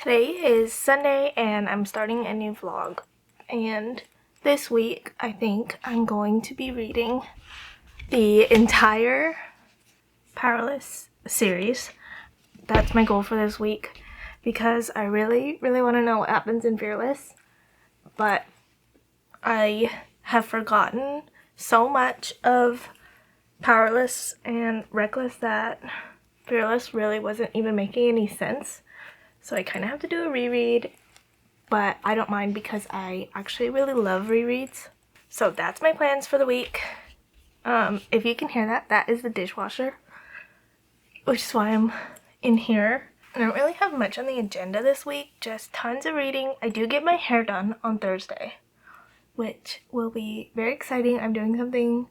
Today is Sunday and I'm starting a new vlog, and this week I think I'm going to be reading the entire Powerless series. That's my goal for this week because I really want to know what happens in Fearless, but I have forgotten so much of Powerless and Reckless that Fearless really wasn't even making any sense. So I kind of have to do a reread, but I don't mind because I actually really love rereads. So that's my plans for the week. If you can hear that, that is the dishwasher, which is why I'm in here. I don't really have much on the agenda this week, just tons of reading. I do get my hair done on Thursday, which will be very exciting. I'm doing something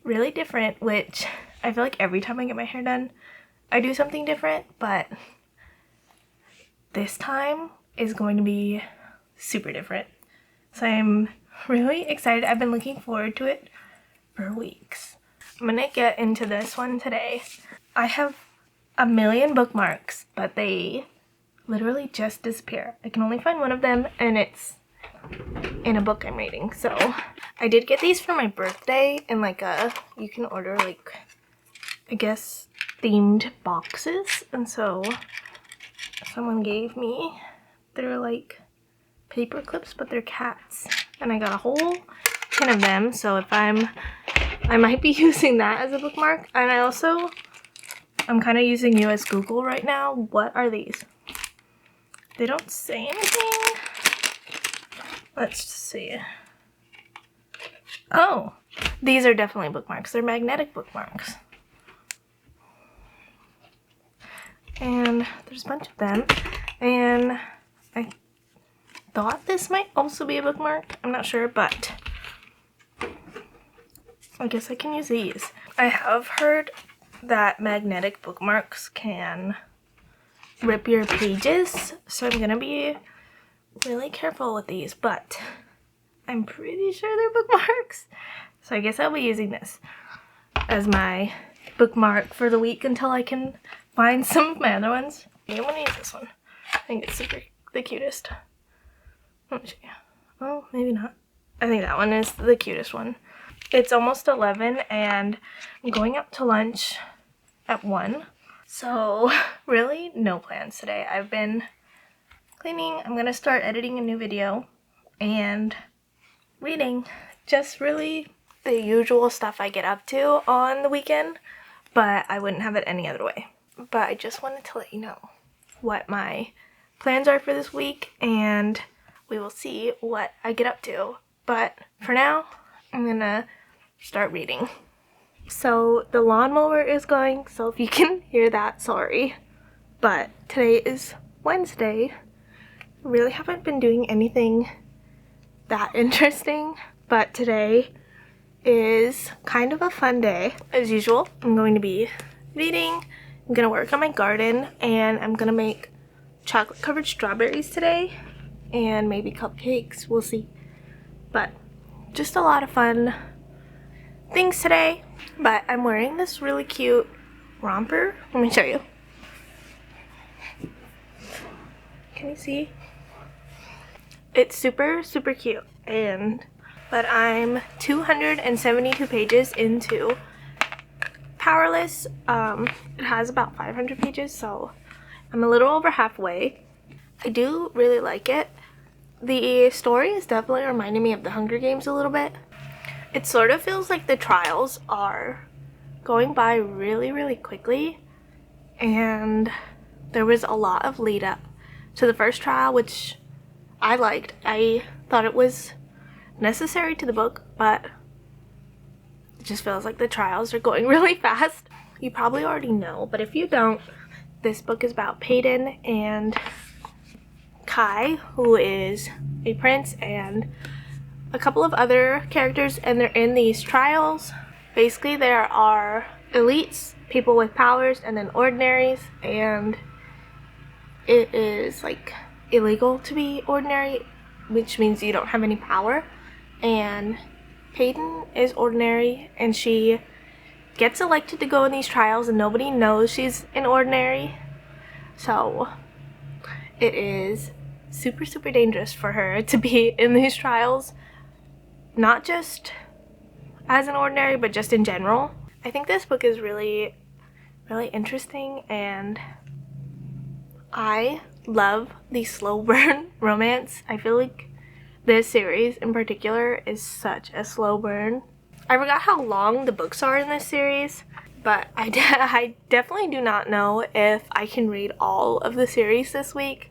really different, which I feel like every time I get my hair done, I do something different, but this time is going to be super different. So I'm really excited. I've been looking forward to it for weeks. I'm gonna get into this one today. I have a million bookmarks, but they literally just disappear. I can only find one of them and it's in a book I'm reading. So I did get these for my birthday in like you can order like, I guess, themed boxes. And so someone gave me, they're like paper clips, but they're cats, and I got a whole tin of them. So if I might be using that as a bookmark. And I'm kind of using US Google right now. What are these? They don't say anything. Let's see. Oh, these are definitely bookmarks. They're magnetic bookmarks. And there's a bunch of them, and I thought this might also be a bookmark. I'm not sure, but I guess I can use these. I have heard that magnetic bookmarks can rip your pages, so I'm gonna be really careful with these, but I'm pretty sure they're bookmarks. So I guess I'll be using this as my bookmark for the week until I can find some of my other ones. I'm gonna use this one. I think it's the cutest. Let me show you. Oh, maybe not. I think that one is the cutest one. It's almost 11 and I'm going out to lunch at 1. So really no plans today. I've been cleaning. I'm gonna start editing a new video and reading. Just really the usual stuff I get up to on the weekend, but I wouldn't have it any other way. But I just wanted to let you know what my plans are for this week, and we will see what I get up to. But for now, I'm gonna start reading. So the lawnmower is going, so if you can hear that, sorry. But today is Wednesday. I really haven't been doing anything that interesting, but today is kind of a fun day. As usual, I'm going to be reading. I'm gonna work on my garden, and I'm gonna make chocolate covered strawberries today and maybe cupcakes, we'll see. But just a lot of fun things today. But I'm wearing this really cute romper. Let me show you. Can you see? It's super cute, but I'm 272 pages into Powerless. It has about 500 pages, so I'm a little over halfway. I do really like it. The story is definitely reminding me of the Hunger Games a little bit. It sort of feels like the trials are going by really quickly, and there was a lot of lead up to the first trial, which I liked. I thought it was necessary to the book, but it just feels like the trials are going really fast. You probably already know, but if you don't, this book is about Peyton and Kai, who is a prince, and a couple of other characters, and they're in these trials. Basically, there are elites, people with powers, and then ordinaries, and it is like illegal to be ordinary, which means you don't have any power. And Peyton is ordinary, and she gets elected to go in these trials, and nobody knows she's an ordinary. So it is super, super dangerous for her to be in these trials, not just as an ordinary, but just in general. I think this book is really, really interesting, and I love the slow burn romance. I feel like this series in particular is such a slow burn. I forgot how long the books are in this series, but I definitely do not know if I can read all of the series this week.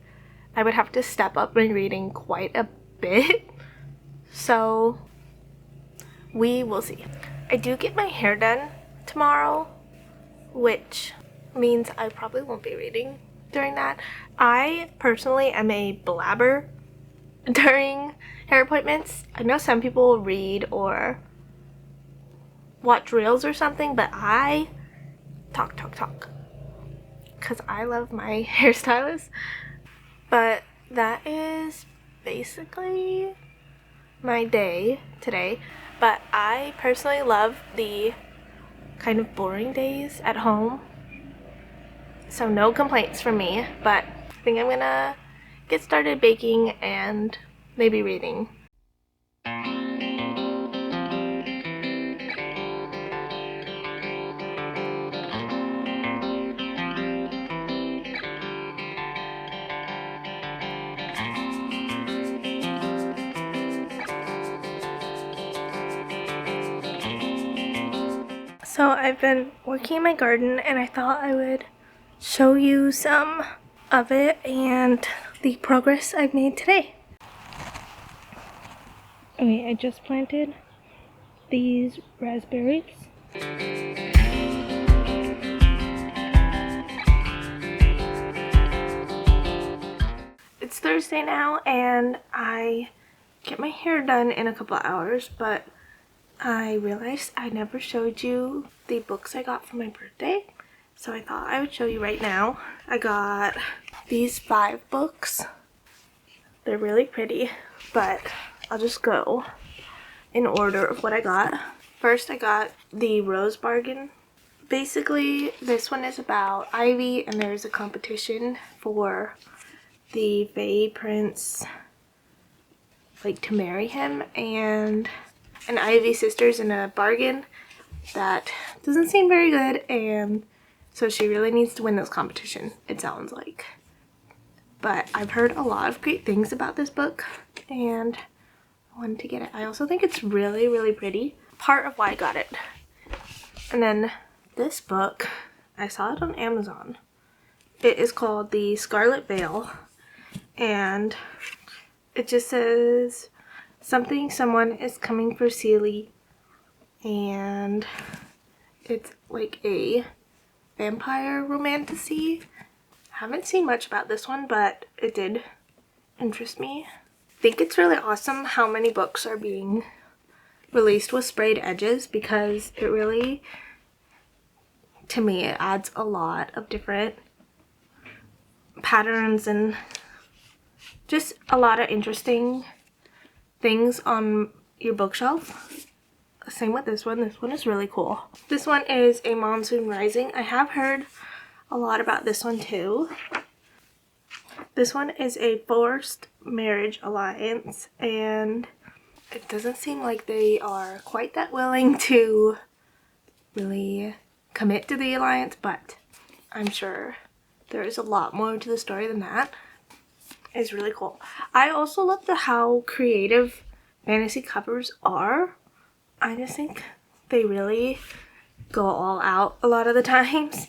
I would have to step up my reading quite a bit, so we will see. I do get my hair done tomorrow, which means I probably won't be reading during that. I personally am a blabber during hair appointments. I know some people read or watch reels or something, but I talk because I love my hairstylist. But that is basically my day today. But I personally love the kind of boring days at home, so no complaints from me. But I think I'm gonna get started baking and maybe reading. So I've been working in my garden, and I thought I would show you some of it and the progress I've made today. Okay, I just planted these raspberries. It's Thursday now, and I get my hair done in a couple of hours, but I realized I never showed you the books I got for my birthday, so I thought I would show you right now. I got these 5 books. They're really pretty, but I'll just go in order of what I got. First, I got the Rose Bargain. Basically, this one is about Ivy, and there's a competition for the Fae Prince, like, to marry him, and an Ivy sister's in a bargain that doesn't seem very good, and so she really needs to win this competition, it sounds like. But I've heard a lot of great things about this book, and I wanted to get it. I also think it's really, really pretty. Part of why I got it. And then this book, I saw it on Amazon. It is called The Scarlet Veil, and it just says someone is coming for Celie, and it's like a vampire romantasy. I haven't seen much about this one, but it did interest me. I think it's really awesome how many books are being released with sprayed edges, because it really, to me, it adds a lot of different patterns and just a lot of interesting things on your bookshelf. Same with this one. This one is really cool. This one is A Monsoon Rising. I have heard a lot about this one too. This one is a forced marriage alliance, and it doesn't seem like they are quite that willing to really commit to the alliance, but I'm sure there is a lot more to the story than that. It's really cool. I also love how creative fantasy covers are. I just think they really go all out a lot of the times.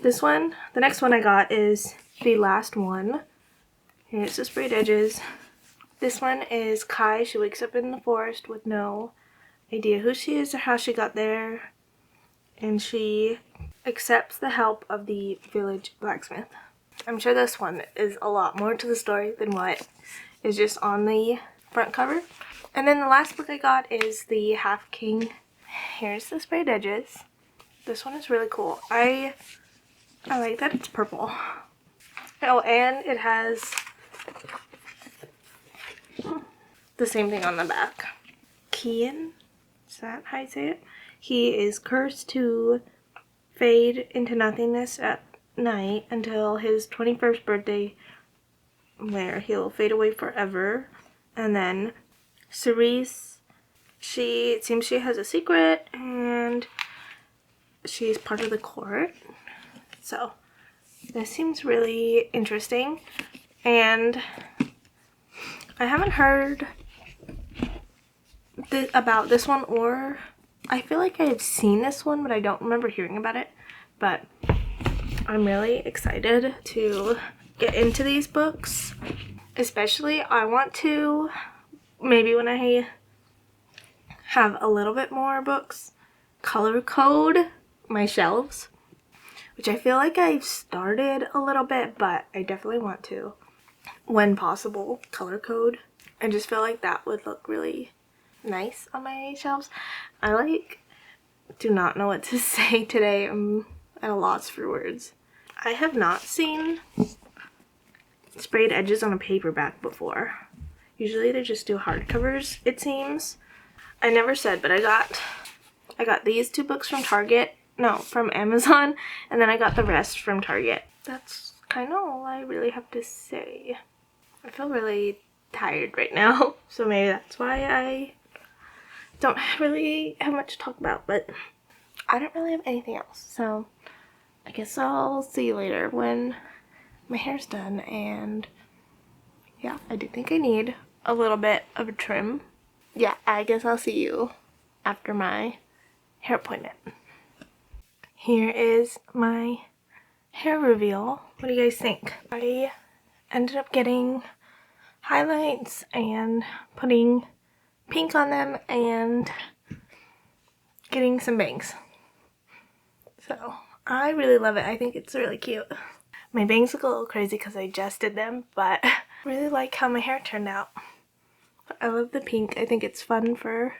This one, the next one I got is the last one. Here's the sprayed edges. This one is Kai. She wakes up in the forest with no idea who she is or how she got there, and she accepts the help of the village blacksmith. I'm sure this one is a lot more to the story than what is just on the front cover. And then the last book I got is The Half King. Here's the sprayed edges. This one is really cool. I like that it's purple. Oh, and it has the same thing on the back. Kian, is that how you say it? He is cursed to fade into nothingness at night until his 21st birthday, where he'll fade away forever. And then Cerise, it seems she has a secret and she's part of the court. So this seems really interesting. And I haven't heard about this one, or I feel like I've seen this one, but I don't remember hearing about it. But I'm really excited to get into these books. Especially, I want to, maybe when I have a little bit more books, color code my shelves. Which I feel like I've started a little bit, but I definitely want to, when possible, color code. I just feel like that would look really nice on my shelves. I do not know what to say today. I'm at a loss for words. I have not seen sprayed edges on a paperback before. Usually they just do hardcovers, it seems. I never said, but I got these 2 books from Target. No, from Amazon, and then I got the rest from Target. That's kind of all I really have to say. I feel really tired right now, so maybe that's why I don't really have much to talk about, but I don't really have anything else, so I guess I'll see you later when my hair's done. And yeah, I do think I need a little bit of a trim. Yeah, I guess I'll see you after my hair appointment. Here is my hair reveal. What do you guys think? I ended up getting highlights and putting pink on them and getting some bangs. So I really love it. I think it's really cute. My bangs look a little crazy because I just did them, but I really like how my hair turned out. I love the pink. I think it's fun for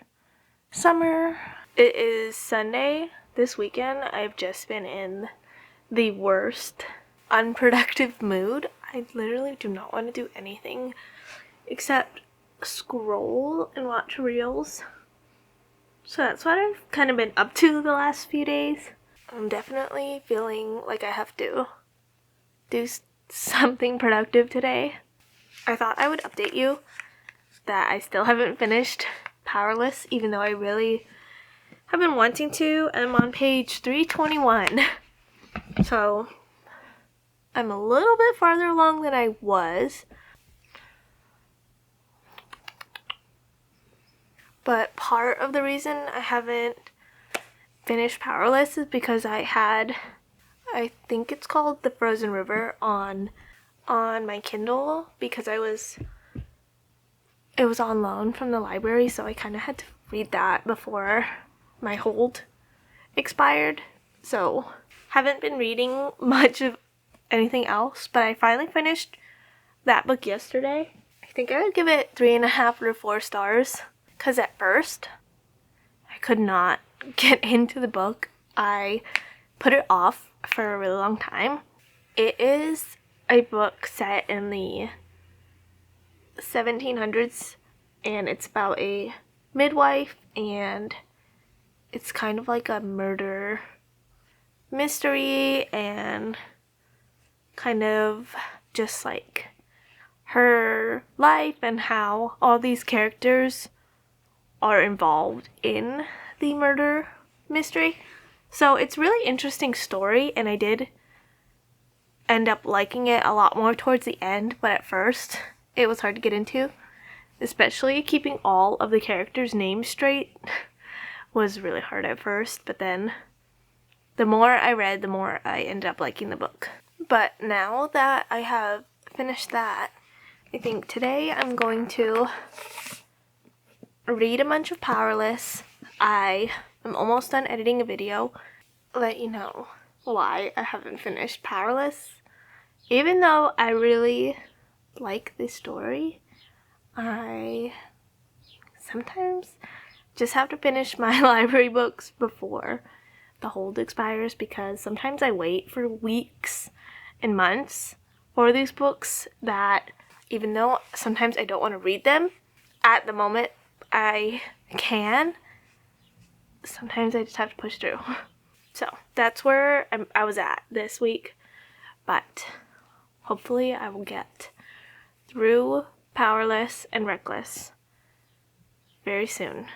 summer. It is Sunday. This weekend, I've just been in the worst unproductive mood. I literally do not want to do anything except scroll and watch reels. So that's what I've kind of been up to the last few days. I'm definitely feeling like I have to do something productive today. I thought I would update you that I still haven't finished Powerless, even though I really have been wanting to. I'm on page 321. So I'm a little bit farther along than I was. But part of the reason I haven't finished Powerless is because I think it's called The Frozen River on my Kindle, because it was on loan from the library, so I kind of had to read that before my hold expired. So haven't been reading much of anything else, but I finally finished that book yesterday. I think I would give it 3.5 or 4 stars, because at first I could not get into the book. I put it off for a really long time. It is a book set in the 1700s, and it's about a midwife, and it's kind of like a murder mystery, and kind of just like her life and how all these characters are involved in the murder mystery. So it's a really interesting story, and I did end up liking it a lot more towards the end, but at first it was hard to get into, especially keeping all of the characters' names straight was really hard at first, but then the more I read, the more I ended up liking the book. But now that I have finished that, I think today I'm going to read a bunch of Powerless. I am almost done editing a video. Let you know why I haven't finished Powerless. Even though I really like this story, I sometimes just have to finish my library books before the hold expires, because sometimes I wait for weeks and months for these books that, even though sometimes I don't want to read them at the moment I can, sometimes I just have to push through. So that's where I was at this week, but hopefully I will get through Powerless and Reckless very soon.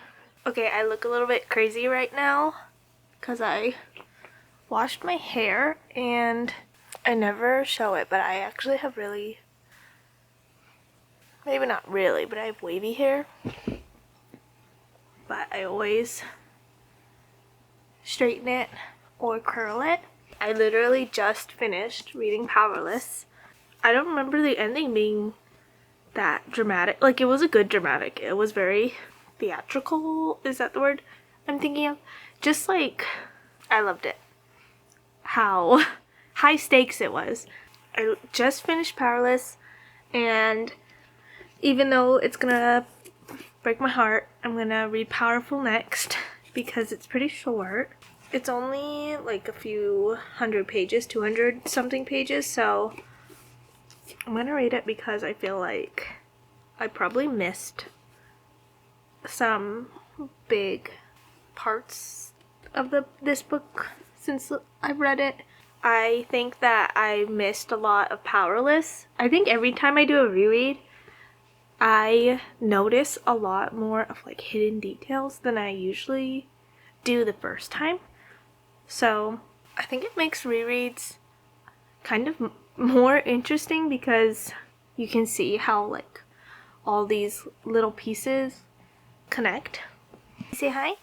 Okay, I look a little bit crazy right now because I washed my hair and I never show it, but I actually have really, maybe not really, but I have wavy hair. But I always straighten it or curl it. I literally just finished reading Powerless. I don't remember the ending being that dramatic. Like, it was a good dramatic. It was very theatrical. Is that the word I'm thinking of? Just like, I loved it. How high stakes it was. I just finished Powerless, and even though it's gonna break my heart, I'm gonna read Powerful next because it's pretty short. It's only like a few hundred pages, 200 something pages, so I'm gonna read it because I feel like I probably missed some big parts of this book since I've read it. I think that I missed a lot of Powerless. I think every time I do a reread, I notice a lot more of like hidden details than I usually do the first time. So I think it makes rereads kind of more interesting because you can see how like all these little pieces connect. Say hi.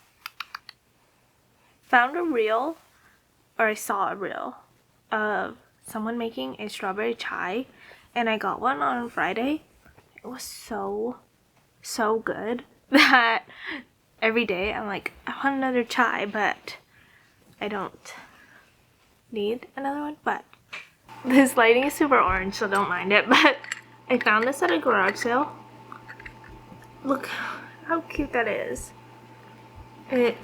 Found a reel, or I saw a reel of someone making a strawberry chai, and I got one on Friday. It was so good that every day I'm like, I want another chai, but I don't need another one. But this lighting is super orange, so don't mind it. But I found this at a garage sale. Look how cute that is. It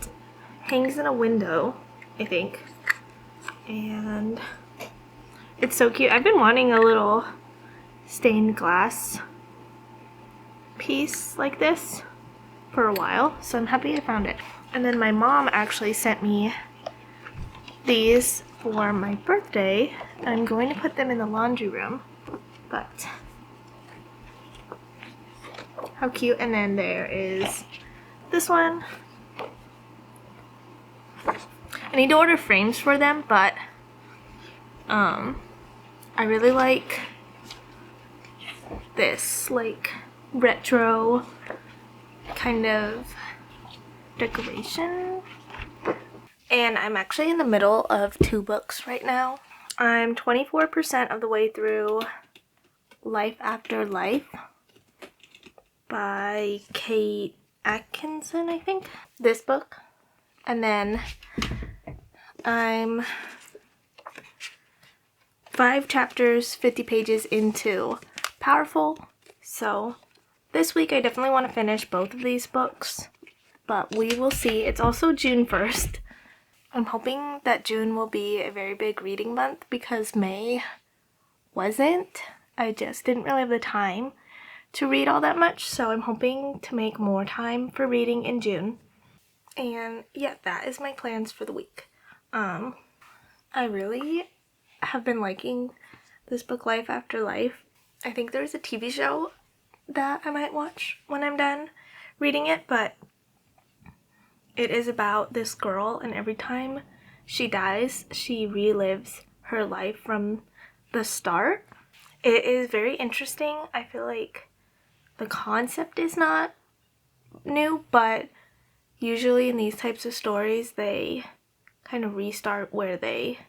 hangs in a window, I think. And it's so cute. I've been wanting a little stained glass piece like this for a while, so I'm happy I found it. And then my mom actually sent me these for my birthday. I'm going to put them in the laundry room, but how cute. And then there is this one. I need to order frames for them, but I really like this like retro kind of decoration. And I'm actually in the middle of 2 books right now. I'm 24% of the way through Life After Life by Kate Atkinson, I think. This book. And then I'm 5 chapters, 50 pages into Powerful. So this week I definitely want to finish both of these books, but we will see. It's also June 1st. I'm hoping that June will be a very big reading month because May wasn't. I just didn't really have the time to read all that much, so I'm hoping to make more time for reading in June. And yeah, that is my plans for the week. I really have been liking this book, Life After Life. I think there's a TV show that I might watch when I'm done reading it, but it is about this girl, and every time she dies, she relives her life from the start. It is very interesting. I feel like the concept is not new, but usually in these types of stories, they kind of restart where they,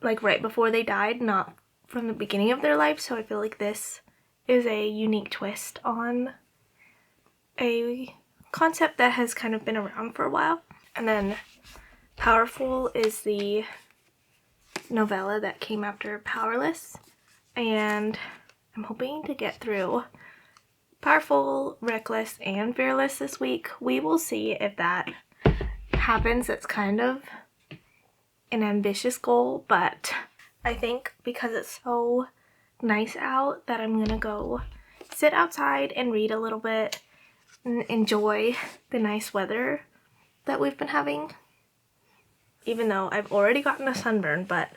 like right before they died, not from the beginning of their life. So I feel like this is a unique twist on a concept that has kind of been around for a while. And then Powerful is the novella that came after Powerless, and I'm hoping to get through Powerful, Reckless, and Fearless this week. We will see if that happens. It's kind of an ambitious goal, but I think because it's so nice out that I'm gonna go sit outside and read a little bit and enjoy the nice weather that we've been having. Even though I've already gotten a sunburn, but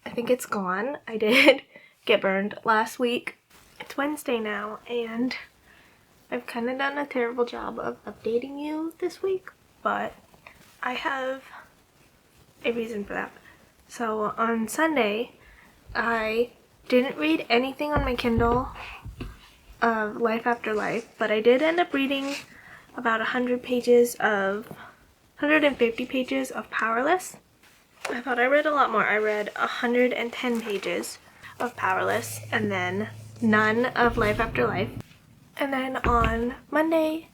I think it's gone. I did get burned last week It's Wednesday now, and I've kind of done a terrible job of updating you this week, but I have a reason for that. So on Sunday, I didn't read anything on my Kindle of Life After Life, but I did end up reading about 150 pages of Powerless. I thought I read a lot more. I read 110 pages of Powerless and then none of Life After Life. And then on Monday,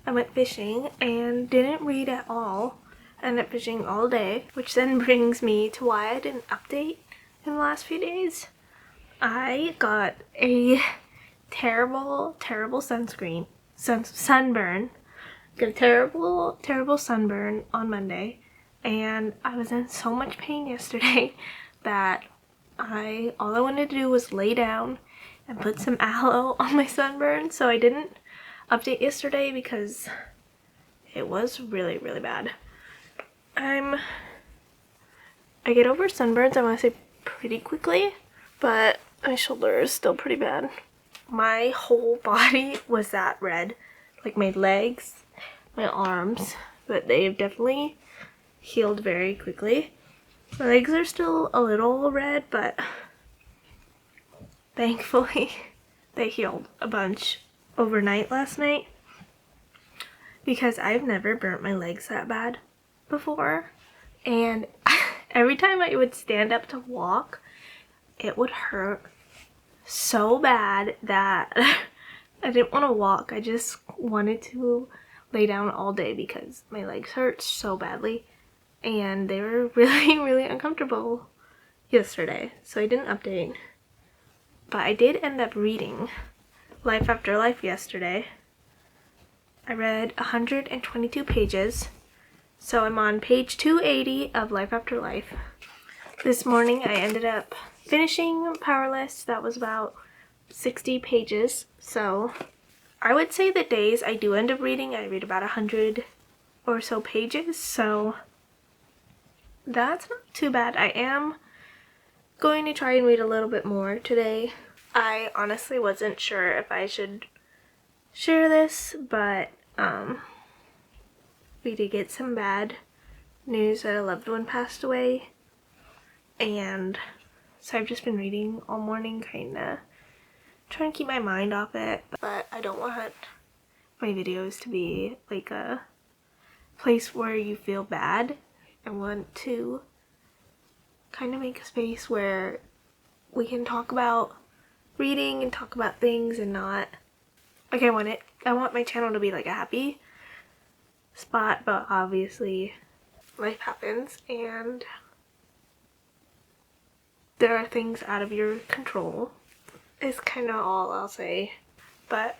I went fishing and didn't read at all. I ended up fishing all day, which then brings me to why I didn't update in the last few days. I got a terrible sunburn. Got a terrible sunburn on Monday, and I was in so much pain yesterday that all I wanted to do was lay down and put some aloe on my sunburn. So I didn't update yesterday because it was really bad. I get over sunburns, I want to say, pretty quickly, but my shoulder is still pretty bad. My whole body was that red, like my legs, my arms, but they've definitely healed very quickly. My legs are still a little red, but thankfully they healed a bunch overnight last night, because I've never burnt my legs that bad before, and every time I would stand up to walk, it would hurt so bad that I didn't want to walk. I just wanted to lay down all day because my legs hurt so badly, and they were really uncomfortable yesterday, so I didn't update. But I did end up reading Life After Life yesterday. I read 122 pages, so I'm on page 280 of Life After Life. This morning I ended up finishing Powerless. That was about 60 pages, so I would say the days I do end up reading, I read about 100 or so pages, so that's not too bad. I am going to try and read a little bit more today. I honestly wasn't sure if I should share this, but we did get some bad news that a loved one passed away, and so I've just been reading all morning, kinda trying to keep my mind off it, but I don't want my videos to be like a place where you feel bad. I want to kind of make a space where we can talk about reading and talk about things, and not like I want my channel to be like a happy spot, but obviously life happens and there are things out of your control, is kind of all I'll say. But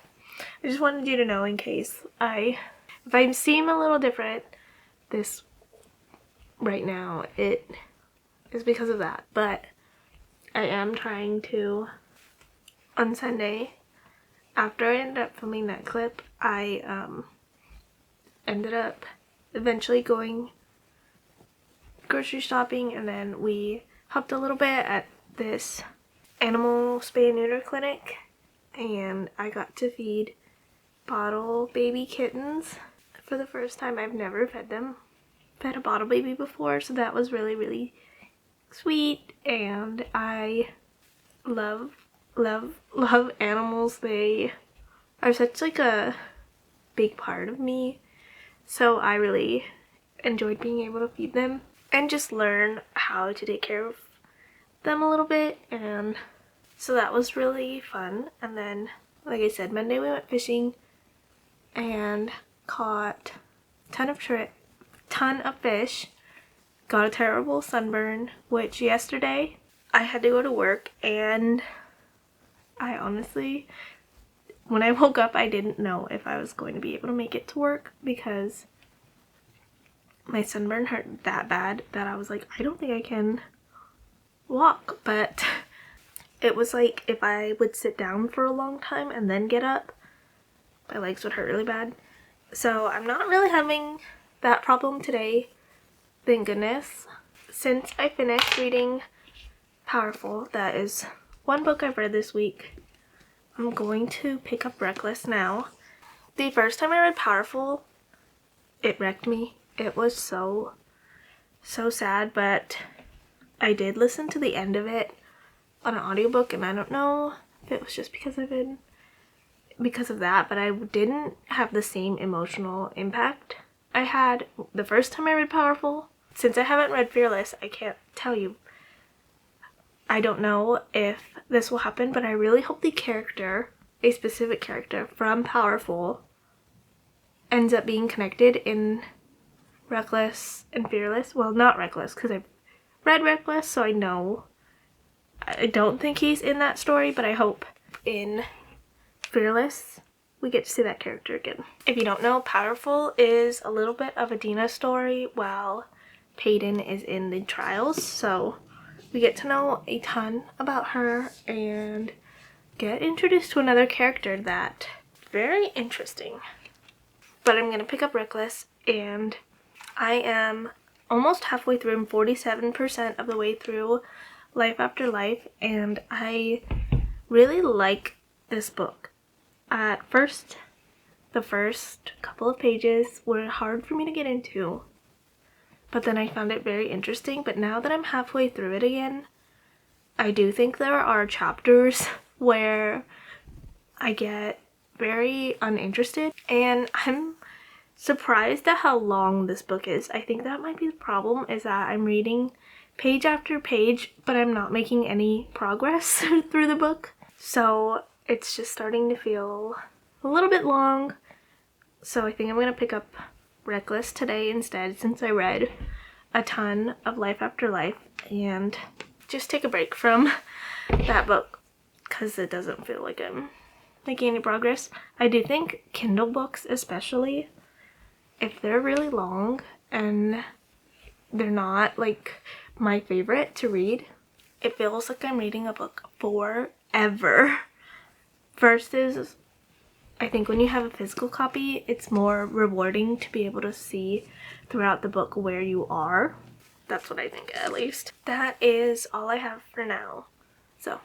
I just wanted you to know, in case if I seem a little different this right now, it is because of that. But I am trying to, on Sunday, after I ended up filming that clip, I ended up eventually going grocery shopping, and then we helped a little bit at this animal spay and neuter clinic, and I got to feed bottle baby kittens for the first time. I've never fed a bottle baby before, so that was really sweet, and I love animals. They are such like a big part of me, so I really enjoyed being able to feed them and just learn how to take care of them a little bit, and so that was really fun. And then, like I said, Monday we went fishing and caught a ton of fish, got a terrible sunburn, which yesterday I had to go to work, and I honestly, when I woke up, I didn't know if I was going to be able to make it to work, because my sunburn hurt that bad that I was like, I don't think I can walk. But it was like, if I would sit down for a long time and then get up, my legs would hurt really bad. So I'm not really having that problem today, thank goodness. Since I finished reading Powerful, that is one book I've read this week, I'm going to pick up Reckless now. The first time I read Powerful, it wrecked me. It was so sad, but I did listen to the end of it on an audiobook, and I don't know if it was just because of that, but I didn't have the same emotional impact I had the first time I read Powerful. Since I haven't read Fearless, I can't tell you. I don't know if this will happen, but I really hope the character, a specific character from Powerful, ends up being connected in Reckless and Fearless. Well, not Reckless, because I've read Reckless, so I know. I don't think he's in that story, but I hope in Fearless we get to see that character again. If you don't know, Powerful is a little bit of a Dina story while Peyton is in the trials, so we get to know a ton about her and get introduced to another character that very interesting. But I'm gonna pick up Reckless, and I am almost halfway through. I'm 47% of the way through Life After Life, and I really like this book. At first, the first couple of pages were hard for me to get into, but then I found it very interesting. But now that I'm halfway through it again, I do think there are chapters where I get very uninterested, and I'm surprised at how long this book is. I think that might be the problem, is that I'm reading page after page, but I'm not making any progress through the book. So it's just starting to feel a little bit long. So I think I'm going to pick up Reckless today instead, since I read a ton of Life After Life, and just take a break from that book because it doesn't feel like I'm making any progress. I do think Kindle books, especially if they're really long and they're not like my favorite to read, it feels like I'm reading a book forever. Versus, I think when you have a physical copy, it's more rewarding to be able to see throughout the book where you are. That's what I think, at least. That is all I have for now. So